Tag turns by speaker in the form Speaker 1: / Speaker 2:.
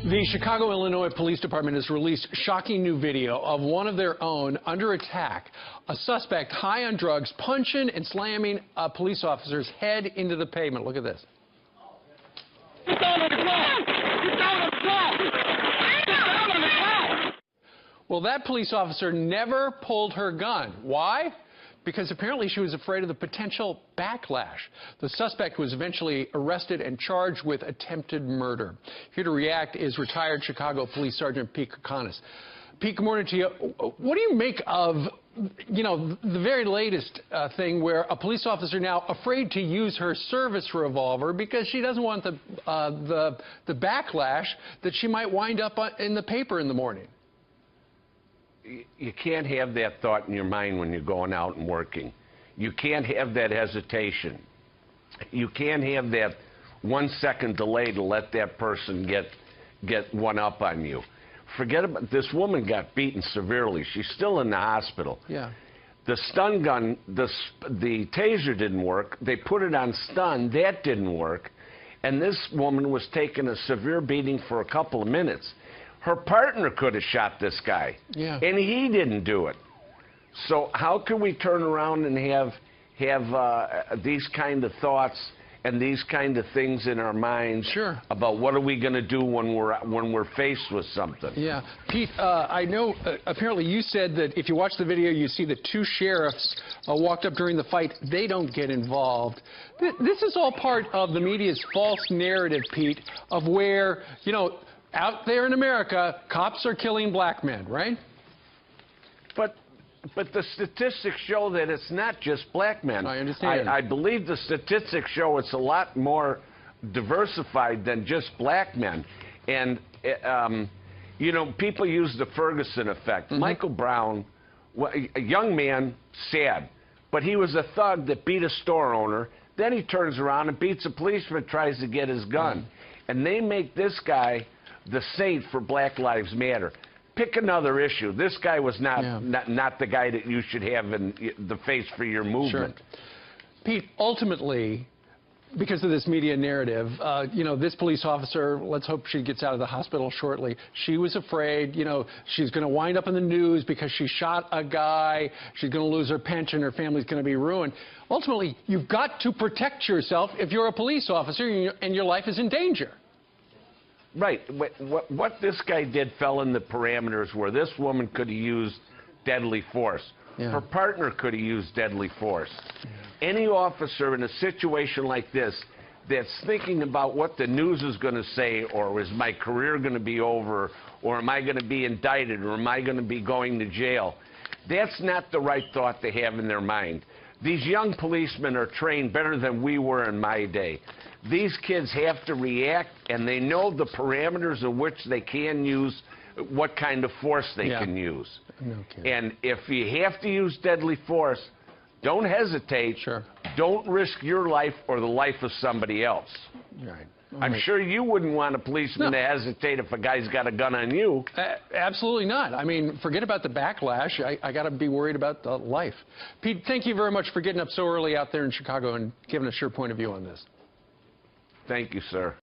Speaker 1: The Chicago, Illinois Police Department has released shocking new video of one of their own under attack. A suspect high on drugs punching and slamming a police officer's head into the pavement. Look at this.
Speaker 2: Get down on the ground! Get down on the ground! Get down on the ground!
Speaker 1: Well, that police officer never pulled her gun. Why? Because apparently she was afraid of the potential backlash. The suspect was eventually arrested and charged with attempted murder. Here to react is retired Chicago Police Sergeant Pete Koconis. Pete, good morning to you. What do you make of, the very latest thing where a police officer now afraid to use her service revolver because she doesn't want the backlash that she might wind up in the paper in the morning?
Speaker 3: You can't have that thought in your mind when you're going out and working. You can't have that hesitation. You can't have that 1 second delay to let that person get one up on you. Forget about this. Woman got beaten severely. She's still in the hospital.
Speaker 1: Yeah.
Speaker 3: The stun gun, the taser didn't work. They put it on stun. That didn't work. And this woman was taking a severe beating for a couple of minutes. Her partner could have shot this guy,
Speaker 1: yeah,
Speaker 3: and he didn't do it. So how can we turn around and have these kind of thoughts and these kind of things in our minds,
Speaker 1: sure,
Speaker 3: about what are we going to do when we're faced with something?
Speaker 1: Yeah, Pete, I know apparently you said that if you watch the video, you see the two sheriffs walked up during the fight. They don't get involved. This is all part of the media's false narrative, Pete, of where, out there in America, cops are killing black men, right?
Speaker 3: But the statistics show that it's not just black men.
Speaker 1: I understand.
Speaker 3: I believe the statistics show it's a lot more diversified than just black men. And, people use the Ferguson effect. Mm-hmm. Michael Brown, a young man, sad, but he was a thug that beat a store owner. Then he turns around and beats a policeman, tries to get his gun. Mm-hmm. And they make this guy the saint for Black Lives Matter. Pick another issue. This guy was not the guy that you should have in the face for your movement.
Speaker 1: Sure. Pete, ultimately, because of this media narrative, this police officer, let's hope she gets out of the hospital shortly. She was afraid, she's going to wind up in the news because she shot a guy. She's going to lose her pension. Her family's going to be ruined. Ultimately, you've got to protect yourself if you're a police officer and your life is in danger.
Speaker 3: Right. What this guy did fell in the parameters where this woman could have used deadly force. Yeah. Her partner could have used deadly force. Yeah. Any officer in a situation like this that's thinking about what the news is going to say, or is my career going to be over, or am I going to be indicted, or am I going to be going to jail, that's not the right thought to have in their mind. These young policemen are trained better than we were in my day. These kids have to react, and they know the parameters in which they can use, what kind of force they can use. No kidding. And if you have to use deadly force, don't hesitate.
Speaker 1: Sure. Don't
Speaker 3: risk your life or the life of somebody else.
Speaker 1: Right.
Speaker 3: I'm sure you wouldn't want a policeman to hesitate if a guy's got a gun on you.
Speaker 1: Absolutely not. I mean, forget about the backlash. I got to be worried about the life. Pete, thank you very much for getting up so early out there in Chicago and giving us your point of view on this.
Speaker 3: Thank you, sir.